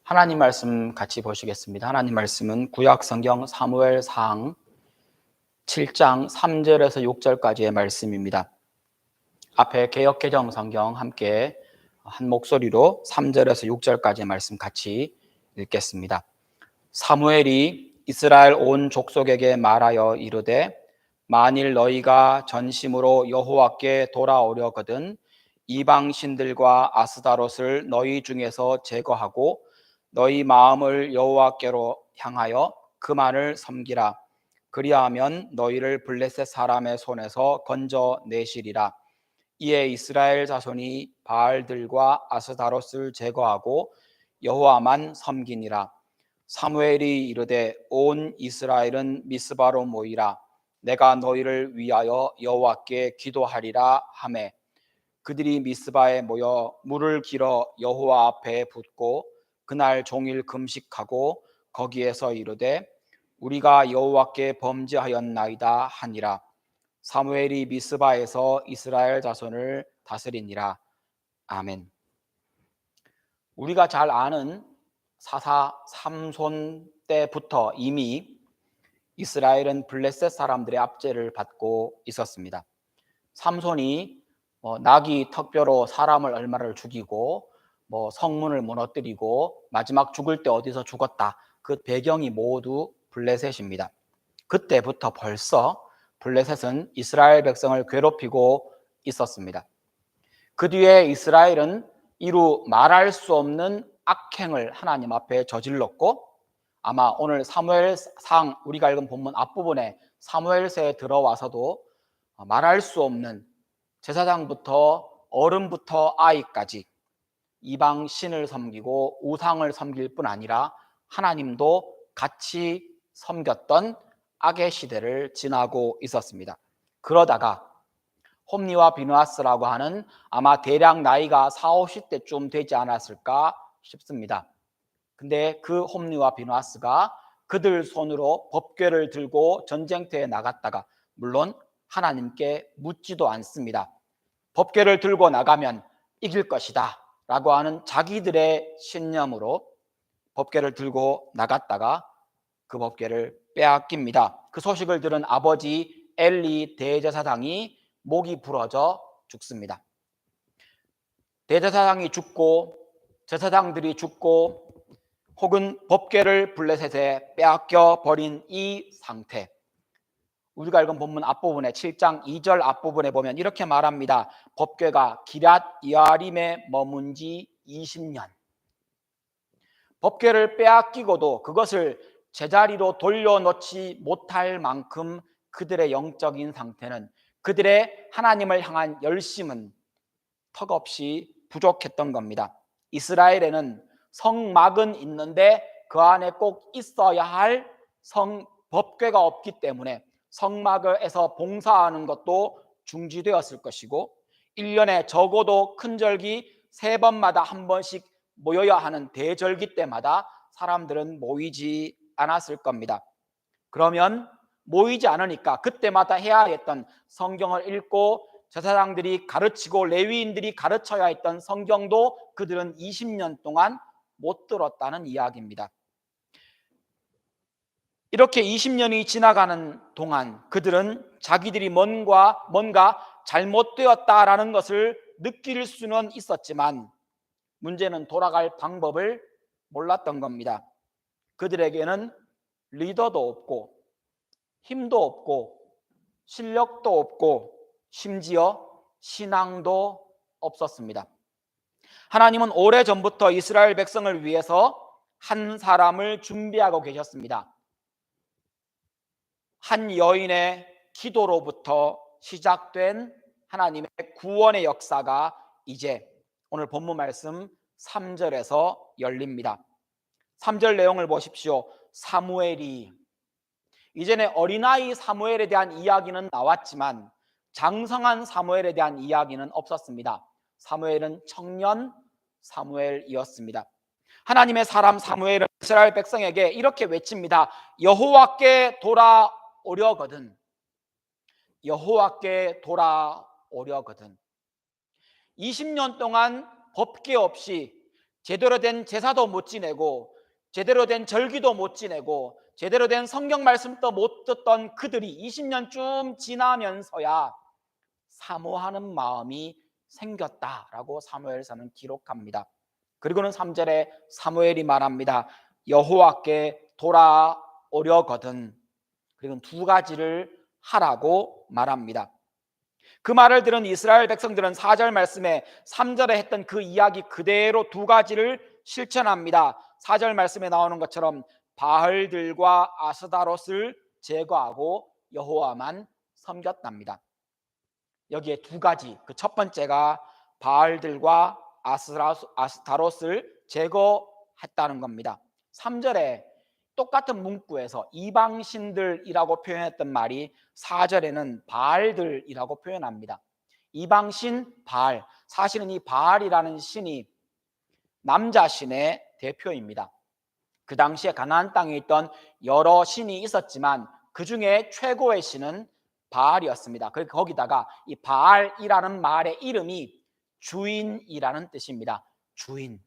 하나님 말씀 같이 보시겠습니다. 하나님 말씀은 구약 성경 사무엘상 7장 3절에서 6절까지의 말씀입니다. 앞에 개역개정 성경 함께 한 목소리로 3절에서 6절까지의 말씀 같이 읽겠습니다. 사무엘이 이스라엘 온 족속에게 말하여 이르되 만일 너희가 전심으로 여호와께 돌아오려거든 이방 신들과 아스다롯을 너희 중에서 제거하고 너희 마음을 여호와께로 향하여 그만을 섬기라. 그리하면 너희를 블레셋 사람의 손에서 건져내시리라. 이에 이스라엘 자손이 바알들과 아스다롯을 제거하고 여호와만 섬기니라. 사무엘이 이르되 온 이스라엘은 미스바로 모이라. 내가 너희를 위하여 여호와께 기도하리라 하매 그들이 미스바에 모여 물을 길어 여호와 앞에 붓고 그날 종일 금식하고 거기에서 이르되 우리가 여호와께 범죄하였나이다 하니라. 사무엘이 미스바에서 이스라엘 자손을 다스리니라. 아멘. 우리가 잘 아는 사사 삼손 때부터 이미 이스라엘은 블레셋 사람들의 압제를 받고 있었습니다. 삼손이 나귀 턱뼈로 사람을 얼마를 죽이고 성문을 무너뜨리고 마지막 죽을 때 어디서 죽었다. 그 배경이 모두 블레셋입니다. 그때부터 벌써 블레셋은 이스라엘 백성을 괴롭히고 있었습니다. 그 뒤에 이스라엘은 이루 말할 수 없는 악행을 하나님 앞에 저질렀고 아마 오늘 사무엘상 우리가 읽은 본문 앞부분에 사무엘서에 들어와서도 말할 수 없는 제사장부터 어른부터 아이까지 이방 신을 섬기고 우상을 섬길 뿐 아니라 하나님도 같이 섬겼던 악의 시대를 지나고 있었습니다. 그러다가 홈리와 비느하스라고 하는 아마 대략 나이가 40, 50대쯤 되지 않았을까 싶습니다. 근데 그 홈리와 비느하스가 그들 손으로 법궤를 들고 전쟁터에 나갔다가 물론 하나님께 묻지도 않습니다. 법궤를 들고 나가면 이길 것이다 라고 하는 자기들의 신념으로 법궤를 들고 나갔다가 그 법궤를 빼앗깁니다. 그 소식을 들은 아버지 엘리 대제사장이 목이 부러져 죽습니다. 대제사장이 죽고 제사장들이 죽고 혹은 법궤를 블레셋에 빼앗겨 버린 이 상태, 우리가 읽은 본문 앞부분에 7장 2절 앞부분에 보면 이렇게 말합니다. 법궤가 기럇 여아림에 머문 지 20년. 법궤를 빼앗기고도 그것을 제자리로 돌려놓지 못할 만큼 그들의 영적인 상태는, 그들의 하나님을 향한 열심은 턱없이 부족했던 겁니다. 이스라엘에는 성막은 있는데 그 안에 꼭 있어야 할 법궤가 없기 때문에 성막에서 봉사하는 것도 중지되었을 것이고 1년에 적어도 큰 절기 3번마다 한 번씩 모여야 하는 대절기 때마다 사람들은 모이지 않았을 겁니다. 그러면 모이지 않으니까 그때마다 해야 했던 성경을 읽고 제사장들이 가르치고 레위인들이 가르쳐야 했던 성경도 그들은 20년 동안 못 들었다는 이야기입니다. 이렇게 20년이 지나가는 동안 그들은 자기들이 뭔가 잘못되었다라는 것을 느낄 수는 있었지만 문제는 돌아갈 방법을 몰랐던 겁니다. 그들에게는 리더도 없고 힘도 없고 실력도 없고 심지어 신앙도 없었습니다. 하나님은 오래전부터 이스라엘 백성을 위해서 한 사람을 준비하고 계셨습니다. 한 여인의 기도로부터 시작된 하나님의 구원의 역사가 이제 오늘 본문 말씀 3절에서 열립니다. 3절 내용을 보십시오. 사무엘이, 이전에 어린아이 사무엘에 대한 이야기는 나왔지만 장성한 사무엘에 대한 이야기는 없었습니다. 사무엘은 청년 사무엘이었습니다. 하나님의 사람 사무엘은 이스라엘 백성에게 이렇게 외칩니다. 여호와께 돌아오려거든. 여호와께 돌아오려거든. 20년 동안 법궤 없이 제대로 된 제사도 못 지내고 제대로 된 절기도 못 지내고 제대로 된 성경 말씀도 못 듣던 그들이 20년쯤 지나면서야 사모하는 마음이 생겼다라고 사무엘서는 기록합니다. 그리고는 3절에 사무엘이 말합니다. 여호와께 돌아오려거든. 그리고 두 가지를 하라고 말합니다. 그 말을 들은 이스라엘 백성들은 4절 말씀에 3절에 했던 그 이야기 그대로 두 가지를 실천합니다. 4절 말씀에 나오는 것처럼 바알들과 아스다롯을 제거하고 여호와만 섬겼답니다. 여기에 두 가지, 그 첫 번째가 바알들과 아스타롯을 제거했다는 겁니다. 3절에 똑같은 문구에서 이방신들이라고 표현했던 말이 4절에는 바알들이라고 표현합니다. 이방신 바알, 사실은 이 바알이라는 신이 남자신의 대표입니다. 그 당시에 가나안 땅에 있던 여러 신이 있었지만 그 중에 최고의 신은 바알이었습니다. 거기다가 이 바알이라는 말의 이름이 주인이라는 뜻입니다. 주인.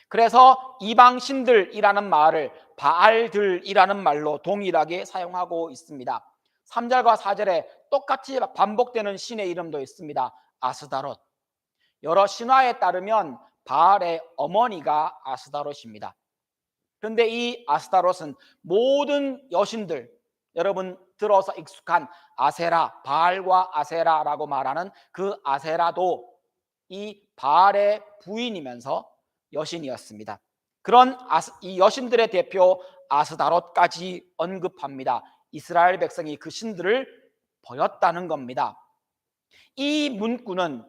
그래서 이방신들이라는 말을 바알들이라는 말로 동일하게 사용하고 있습니다. 3절과 4절에 똑같이 반복되는 신의 이름도 있습니다. 아스다롯. 여러 신화에 따르면 바알의 어머니가 아스다롯입니다. 그런데 이 아스타롯은 모든 여신들, 여러분 들어서 익숙한 아세라, 바알과 아세라라고 말하는 그 아세라도 이 바알의 부인이면서 여신이었습니다. 그런 이 여신들의 대표 아스다롯까지 언급합니다. 이스라엘 백성이 그 신들을 버렸다는 겁니다. 이 문구는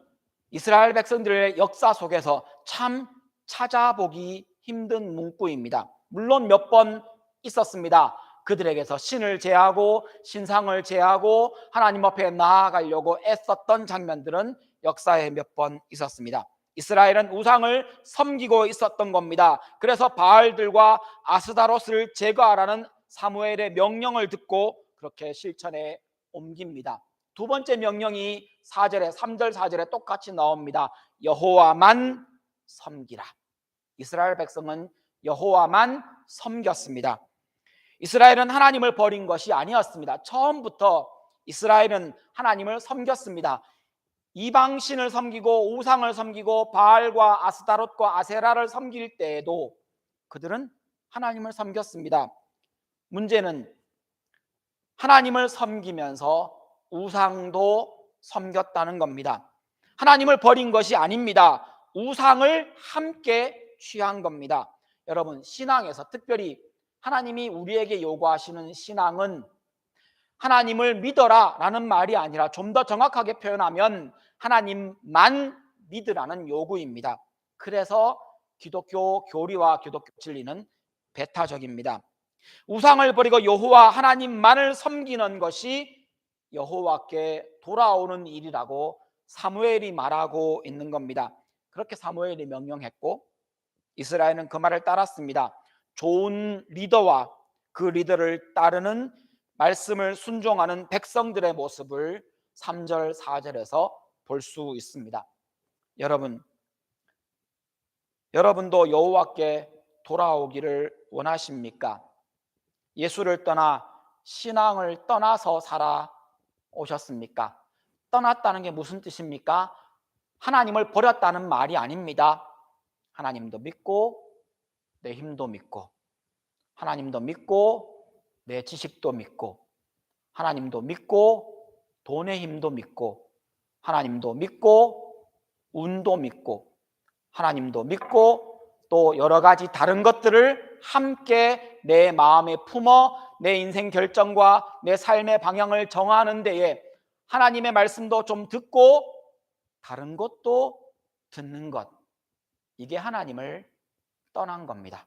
이스라엘 백성들의 역사 속에서 참 찾아보기 힘든 문구입니다. 물론 몇 번 있었습니다. 그들에게서 신을 제하고 신상을 제하고 하나님 앞에 나아가려고 애썼던 장면들은 역사에 몇 번 있었습니다. 이스라엘은 우상을 섬기고 있었던 겁니다. 그래서 바알들과 아스다롯을 제거하라는 사무엘의 명령을 듣고 그렇게 실천에 옮깁니다. 두 번째 명령이 4절에 3절 4절에 똑같이 나옵니다. 여호와만 섬기라. 이스라엘 백성은 여호와만 섬겼습니다. 이스라엘은 하나님을 버린 것이 아니었습니다. 처음부터 이스라엘은 하나님을 섬겼습니다. 이방신을 섬기고 우상을 섬기고 바알과 아스타롯과 아세라를 섬길 때에도 그들은 하나님을 섬겼습니다. 문제는 하나님을 섬기면서 우상도 섬겼다는 겁니다. 하나님을 버린 것이 아닙니다. 우상을 함께 취한 겁니다. 여러분, 신앙에서 특별히 하나님이 우리에게 요구하시는 신앙은 하나님을 믿어라 라는 말이 아니라 좀 더 정확하게 표현하면 하나님만 믿으라는 요구입니다. 그래서 기독교 교리와 기독교 진리는 배타적입니다. 우상을 버리고 여호와 하나님만을 섬기는 것이 여호와께 돌아오는 일이라고 사무엘이 말하고 있는 겁니다. 그렇게 사무엘이 명령했고 이스라엘은 그 말을 따랐습니다. 좋은 리더와 그 리더를 따르는 말씀을 순종하는 백성들의 모습을 3절 4절에서 볼 수 있습니다. 여러분도 여호와께 돌아오기를 원하십니까? 예수를 떠나 신앙을 떠나서 살아오셨습니까? 떠났다는 게 무슨 뜻입니까? 하나님을 버렸다는 말이 아닙니다. 하나님도 믿고 내 힘도 믿고 하나님도 믿고 내 지식도 믿고 하나님도 믿고 돈의 힘도 믿고 하나님도 믿고 운도 믿고 하나님도 믿고 또 여러 가지 다른 것들을 함께 내 마음에 품어 내 인생 결정과 내 삶의 방향을 정하는 데에 하나님의 말씀도 좀 듣고 다른 것도 듣는 것, 이게 하나님을 떠난 겁니다.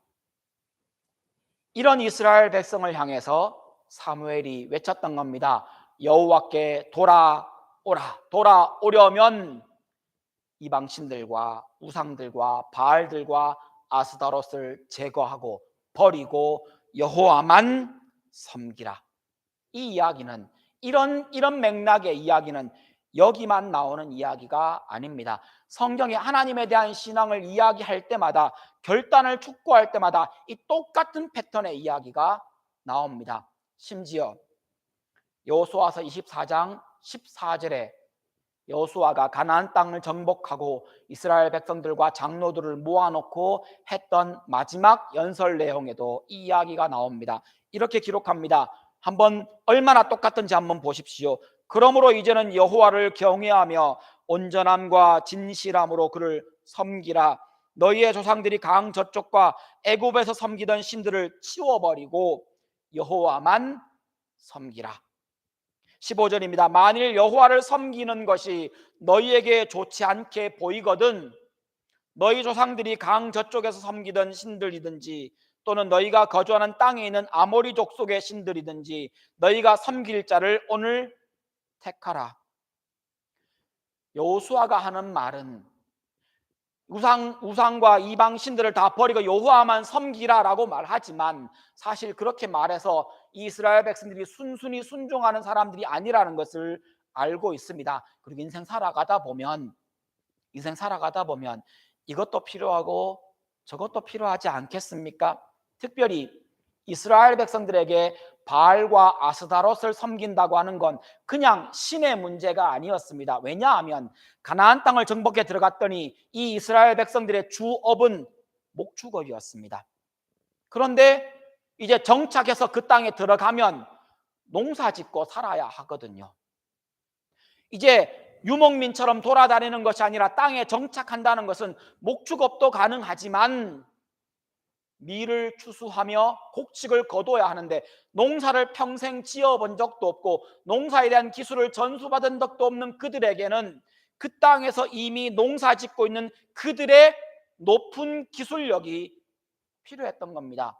이런 이스라엘 백성을 향해서 사무엘이 외쳤던 겁니다. 여호와께 돌아오라. 돌아오려면 이방신들과 우상들과 바알들과 아스다롯을 제거하고 버리고 여호와만 섬기라. 이 이야기는 이런 맥락의 이야기는 여기만 나오는 이야기가 아닙니다. 성경에 하나님에 대한 신앙을 이야기할 때마다, 결단을 촉구할 때마다 이 똑같은 패턴의 이야기가 나옵니다. 심지어 여호수아서 24장 14절에 여호수아가 가나안 땅을 정복하고 이스라엘 백성들과 장로들을 모아놓고 했던 마지막 연설 내용에도 이 이야기가 나옵니다. 이렇게 기록합니다. 한번 얼마나 똑같은지 한번 보십시오. 그러므로 이제는 여호와를 경외하며 온전함과 진실함으로 그를 섬기라. 너희의 조상들이 강 저쪽과 애굽에서 섬기던 신들을 치워버리고 여호와만 섬기라. 15절입니다. 만일 여호와를 섬기는 것이 너희에게 좋지 않게 보이거든 너희 조상들이 강 저쪽에서 섬기던 신들이든지 또는 너희가 거주하는 땅에 있는 아모리 족속의 신들이든지 너희가 섬길 자를 오늘 택하라. 여호수아가 하는 말은 우상과 이방 신들을 다 버리고 여호와만 섬기라라고 말하지만 사실 그렇게 말해서 이스라엘 백성들이 순순히 순종하는 사람들이 아니라는 것을 알고 있습니다. 그리고 인생 살아가다 보면 이것도 필요하고 저것도 필요하지 않겠습니까? 특별히 이스라엘 백성들에게 바알과 아스다롯을 섬긴다고 하는 건 그냥 신의 문제가 아니었습니다. 왜냐하면 가나안 땅을 정복해 들어갔더니 이 이스라엘 백성들의 주업은 목축업이었습니다. 그런데 이제 정착해서 그 땅에 들어가면 농사 짓고 살아야 하거든요. 이제 유목민처럼 돌아다니는 것이 아니라 땅에 정착한다는 것은 목축업도 가능하지만 밀을 추수하며 곡식을 거둬야 하는데 농사를 평생 지어본 적도 없고 농사에 대한 기술을 전수받은 적도 없는 그들에게는 그 땅에서 이미 농사 짓고 있는 그들의 높은 기술력이 필요했던 겁니다.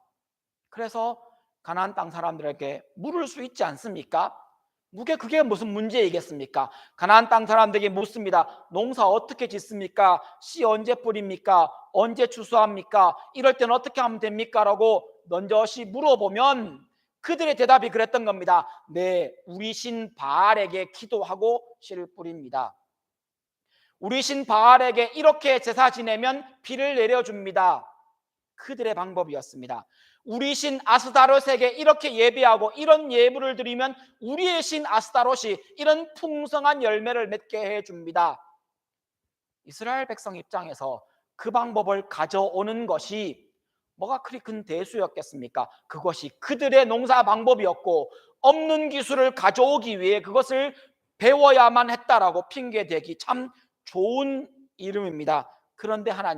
그래서 가나안 땅 사람들에게 물을 수 있지 않습니까? 그게 무슨 문제이겠습니까? 가나안 땅 사람들에게 묻습니다. 농사 어떻게 짓습니까? 씨 언제 뿌립니까? 언제 추수합니까? 이럴 때는 어떻게 하면 됩니까? 라고 넌저시 물어보면 그들의 대답이 그랬던 겁니다. 네, 우리 신 바알에게 기도하고 씨를 뿌립니다. 우리 신 바알에게 이렇게 제사 지내면 비를 내려줍니다. 그들의 방법이었습니다. 우리 신 아스다롯에게 이렇게 예배하고 이런 예물을 드리면 우리의 신 아스다롯이 이런 풍성한 열매를 맺게 해줍니다. 이스라엘 백성 입장에서 그 방법을 가져오는 것이 뭐가 그리 큰 대수였겠습니까? 그것이 그들의 농사 방법이었고 없는 기술을 가져오기 위해 그것을 배워야만 했다라고 핑계대기 참 좋은 이름입니다. 그런데 하나님